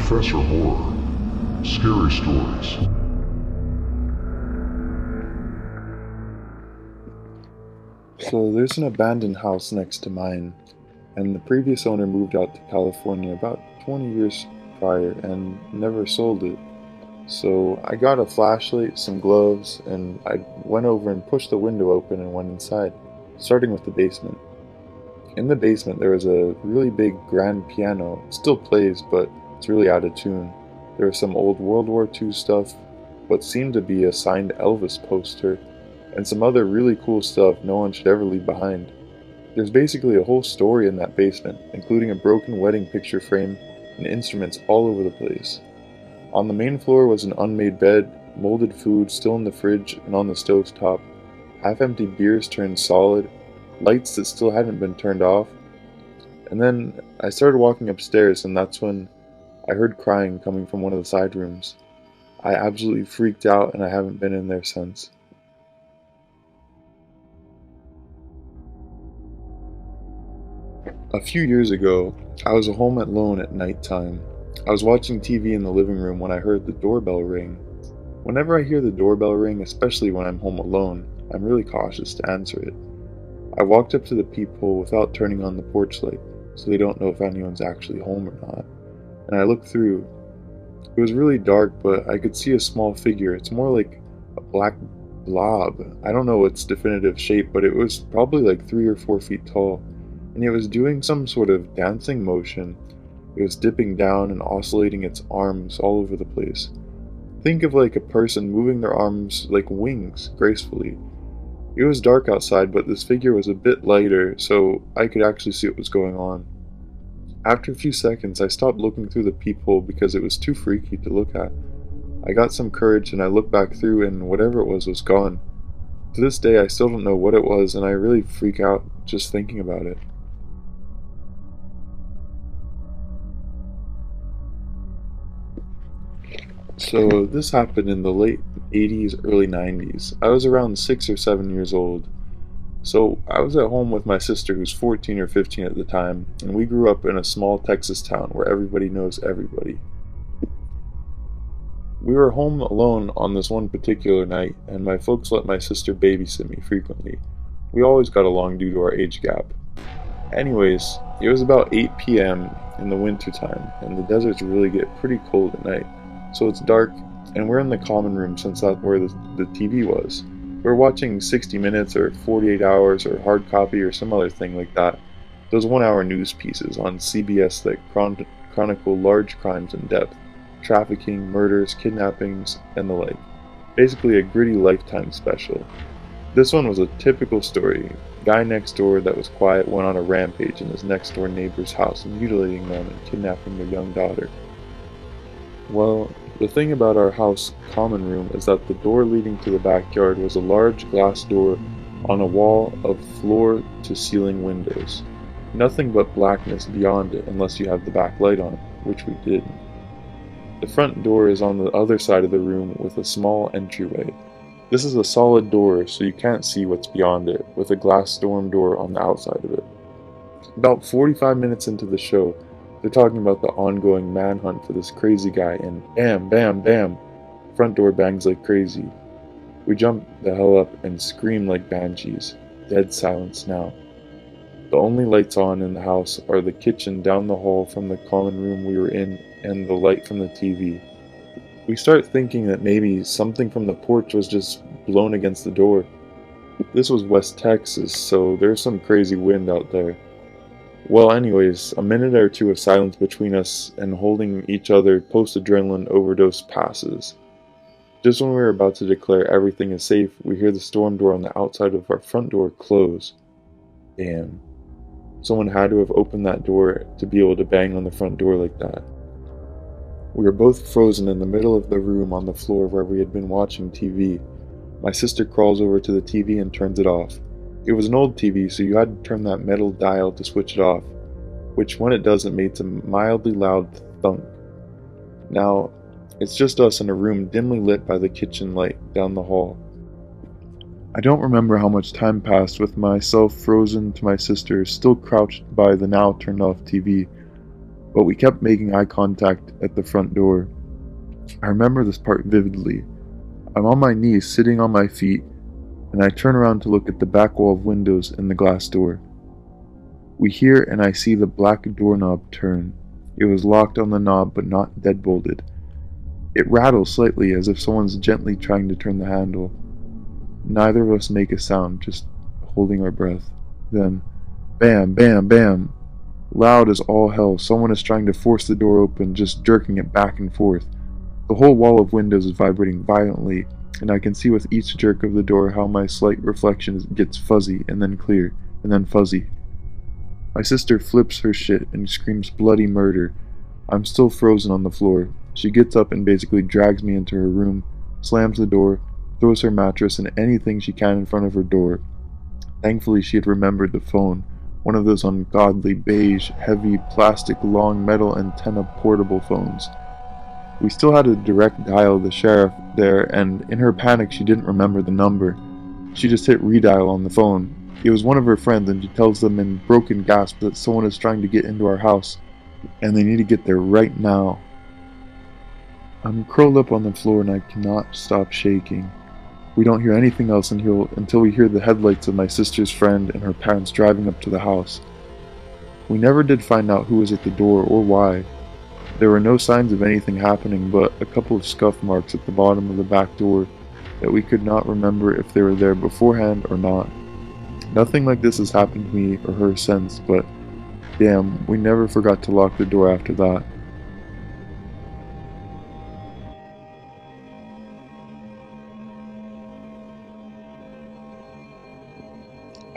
Professor Horror. Scary Stories. So there's an abandoned house next to mine, and the previous owner moved out to California about 20 years prior and never sold it. So I got a flashlight, some gloves, and I went over and pushed the window open and went inside, starting with the basement. In the basement there was a really big grand piano. It still plays, but it's really out of tune. There was some old World War II stuff, what seemed to be a signed Elvis poster, and some other really cool stuff no one should ever leave behind. There's basically a whole story in that basement, including a broken wedding picture frame and instruments all over the place. On the main floor was an unmade bed, molded food still in the fridge and on the stove top, half-empty beers turned solid, lights that still hadn't been turned off. And then I started walking upstairs, and that's when I heard crying coming from one of the side rooms. I absolutely freaked out, and I haven't been in there since. A few years ago, I was home alone at nighttime. I was watching TV in the living room when I heard the doorbell ring. Whenever I hear the doorbell ring, especially when I'm home alone, I'm really cautious to answer it. I walked up to the peephole without turning on the porch light, so they don't know if anyone's actually home or not. And I looked through. It was really dark, but I could see a small figure. It's more like a black blob. I don't know its definitive shape, but it was probably like 3 or 4 feet tall. And it was doing some sort of dancing motion. It was dipping down and oscillating its arms all over the place. Think of like a person moving their arms like wings gracefully. It was dark outside, but this figure was a bit lighter, so I could actually see what was going on. After a few seconds, I stopped looking through the peephole because it was too freaky to look at. I got some courage and I looked back through, and whatever it was gone. To this day, I still don't know what it was, and I really freak out just thinking about it. So this happened in the late 80s, early 90s. I was around 6 or 7 years old. So I was at home with my sister, who's 14 or 15 at the time, and we grew up in a small Texas town where everybody knows everybody. We were home alone on this one particular night, and my folks let my sister babysit me frequently. We always got along due to our age gap. Anyways, it was about 8 p.m. in the winter time, and the deserts really get pretty cold at night. So it's dark, and we're in the common room since that's where the TV was. We're watching 60 Minutes or 48 Hours or Hard Copy or some other thing like that. Those 1-hour news pieces on CBS that chronicle large crimes in depth, trafficking, murders, kidnappings, and the like. Basically a gritty Lifetime special. This one was a typical story. Guy next door that was quiet went on a rampage in his next door neighbor's house, mutilating them and kidnapping their young daughter. Well, the thing about our house common room is that the door leading to the backyard was a large glass door on a wall of floor-to-ceiling windows. Nothing but blackness beyond it unless you have the back light on, which we did. The front door is on the other side of the room with a small entryway. This is a solid door, so you can't see what's beyond it, with a glass storm door on the outside of it. About 45 minutes into the show, they're talking about the ongoing manhunt for this crazy guy, and bam, bam, bam, front door bangs like crazy. We jump the hell up and scream like banshees. Dead silence now. The only lights on in the house are the kitchen down the hall from the common room we were in and the light from the TV. We start thinking that maybe something from the porch was just blown against the door. This was West Texas, so there's some crazy wind out there. Well, anyways, a minute or two of silence between us and holding each other post-adrenaline overdose passes. Just when we were about to declare everything is safe, we hear the storm door on the outside of our front door close. Damn. Someone had to have opened that door to be able to bang on the front door like that. We were both frozen in the middle of the room on the floor where we had been watching TV. My sister crawls over to the TV and turns it off. It was an old TV, so you had to turn that metal dial to switch it off, which when it does, it makes a mildly loud thunk. Now, it's just us in a room dimly lit by the kitchen light down the hall. I don't remember how much time passed with myself frozen to my sister still crouched by the now turned off TV, but we kept making eye contact at the front door. I remember this part vividly. I'm on my knees, sitting on my feet, and I turn around to look at the back wall of windows and the glass door. We hear and I see the black doorknob turn. It was locked on the knob but not deadbolted. It rattles slightly as if someone's gently trying to turn the handle. Neither of us make a sound, just holding our breath. Then, bam, bam, bam. Loud as all hell, someone is trying to force the door open, just jerking it back and forth. The whole wall of windows is vibrating violently, and I can see with each jerk of the door how my slight reflection gets fuzzy, and then clear, and then fuzzy. My sister flips her shit and screams bloody murder. I'm still frozen on the floor. She gets up and basically drags me into her room, slams the door, throws her mattress and anything she can in front of her door. Thankfully, she had remembered the phone, one of those ungodly beige, heavy, plastic, long metal antenna portable phones. We still had a direct dial the sheriff there, and in her panic she didn't remember the number. She just hit redial on the phone. It was one of her friends, and she tells them in broken gasps that someone is trying to get into our house, and they need to get there right now. I'm curled up on the floor and I cannot stop shaking. We don't hear anything else until we hear the headlights of my sister's friend and her parents driving up to the house. We never did find out who was at the door or why. There were no signs of anything happening but a couple of scuff marks at the bottom of the back door that we could not remember if they were there beforehand or not. Nothing like this has happened to me or her since, but damn, we never forgot to lock the door after that.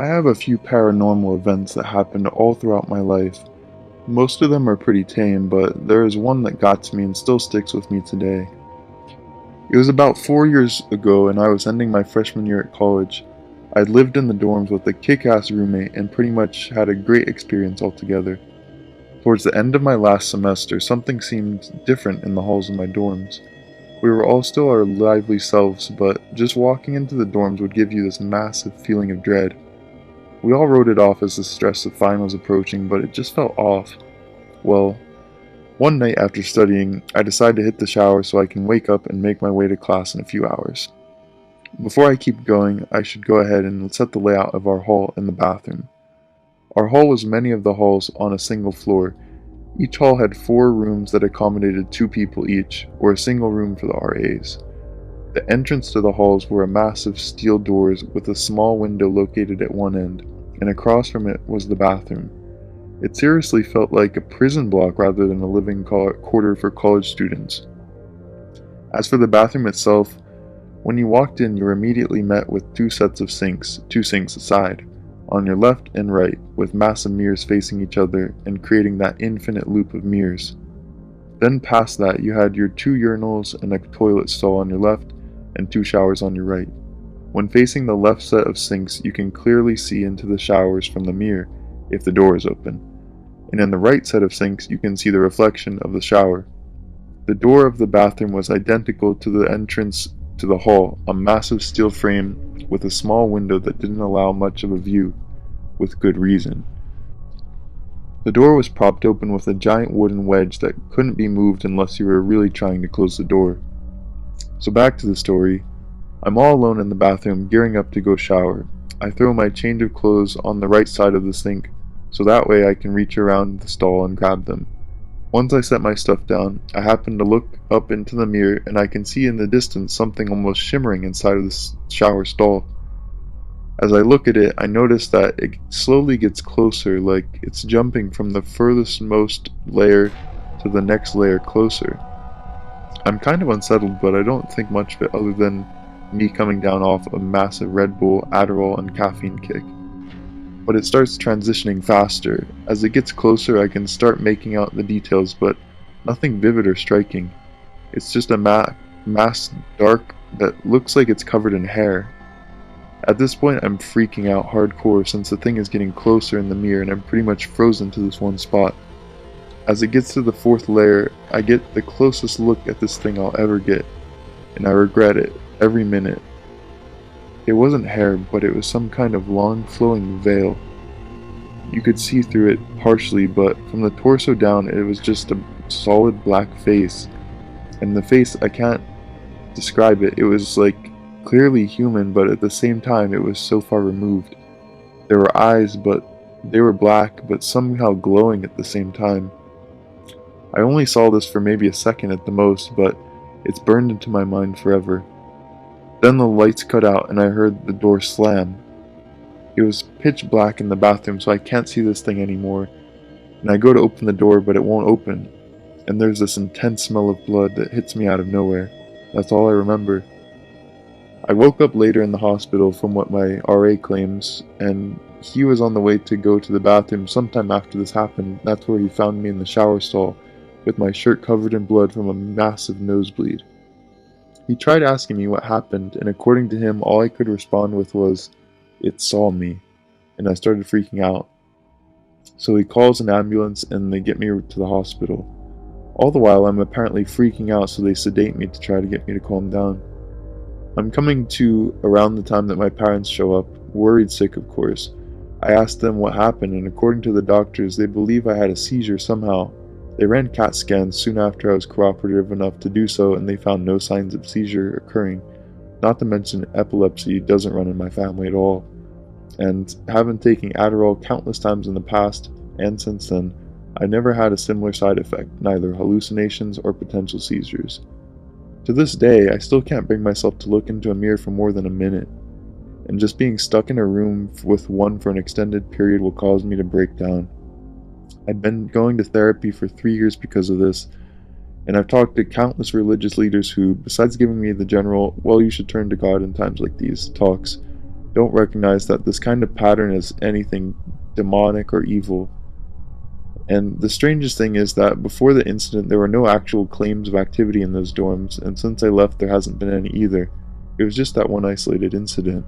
I have a few paranormal events that happened all throughout my life. Most of them are pretty tame, but there is one that got to me and still sticks with me today. It was about 4 years ago and I was ending my freshman year at college. I'd lived in the dorms with a kick-ass roommate and pretty much had a great experience altogether. Towards the end of my last semester, something seemed different in the halls of my dorms. We were all still our lively selves, but just walking into the dorms would give you this massive feeling of dread. We all wrote it off as the stress of finals approaching, but it just felt off. Well, one night after studying, I decided to hit the shower so I can wake up and make my way to class in a few hours. Before I keep going, I should go ahead and set the layout of our hall and the bathroom. Our hall was many of the halls on a single floor. Each hall had 4 rooms that accommodated 2 people each, or a single room for the RAs. The entrance to the halls were a massive steel doors with a small window located at one end, and across from it was the bathroom. It seriously felt like a prison block rather than a living quarter for college students. As for the bathroom itself, when you walked in, you were immediately met with 2 sets of sinks, 2 sinks aside, on your left and right, with massive mirrors facing each other and creating that infinite loop of mirrors. Then past that, you had your 2 urinals and a toilet stall on your left, and 2 showers on your right. When facing the left set of sinks, you can clearly see into the showers from the mirror, if the door is open. And in the right set of sinks, you can see the reflection of the shower. The door of the bathroom was identical to the entrance to the hall, a massive steel frame with a small window that didn't allow much of a view, with good reason. The door was propped open with a giant wooden wedge that couldn't be moved unless you were really trying to close the door. So back to the story. I'm all alone in the bathroom, gearing up to go shower. I throw my change of clothes on the right side of the sink, so that way I can reach around the stall and grab them. Once I set my stuff down, I happen to look up into the mirror and I can see in the distance something almost shimmering inside of the shower stall. As I look at it, I notice that it slowly gets closer, like it's jumping from the furthest most layer to the next layer closer. I'm kind of unsettled, but I don't think much of it other than me coming down off a massive Red Bull, Adderall, and caffeine kick. But it starts transitioning faster. As it gets closer, I can start making out the details, but nothing vivid or striking. It's just a mass dark that looks like it's covered in hair. At this point, I'm freaking out hardcore since the thing is getting closer in the mirror and I'm pretty much frozen to this one spot. As it gets to the 4th layer, I get the closest look at this thing I'll ever get, and I regret it every minute. It wasn't hair, but it was some kind of long flowing veil. You could see through it partially, but from the torso down, it was just a solid black face. And the face, I can't describe it. It was like clearly human, but at the same time, it was so far removed. There were eyes, but they were black, but somehow glowing at the same time. I only saw this for maybe a second at the most, but it's burned into my mind forever. Then the lights cut out and I heard the door slam. It was pitch black in the bathroom, so I can't see this thing anymore. And I go to open the door, but it won't open. And there's this intense smell of blood that hits me out of nowhere. That's all I remember. I woke up later in the hospital from what my RA claims, and he was on the way to go to the bathroom sometime after this happened. That's where he found me in the shower stall, with my shirt covered in blood from a massive nosebleed. He tried asking me what happened, and according to him, all I could respond with was, "It saw me," and I started freaking out. So he calls an ambulance and they get me to the hospital. All the while, I'm apparently freaking out, so they sedate me to try to get me to calm down. I'm coming to around the time that my parents show up, worried sick of course. I asked them what happened, and according to the doctors, they believe I had a seizure somehow. They ran CAT scans soon after I was cooperative enough to do so, and they found no signs of seizure occurring. Not to mention epilepsy doesn't run in my family at all. And having taken Adderall countless times in the past, and since then, I never had a similar side effect, neither hallucinations or potential seizures. To this day, I still can't bring myself to look into a mirror for more than a minute, and just being stuck in a room with one for an extended period will cause me to break down. I've been going to therapy for 3 years because of this, and I've talked to countless religious leaders who, besides giving me the general, "well, you should turn to God in times like these" talks, don't recognize that this kind of pattern is anything demonic or evil. And the strangest thing is that before the incident there were no actual claims of activity in those dorms, and since I left there hasn't been any either. It was just that one isolated incident.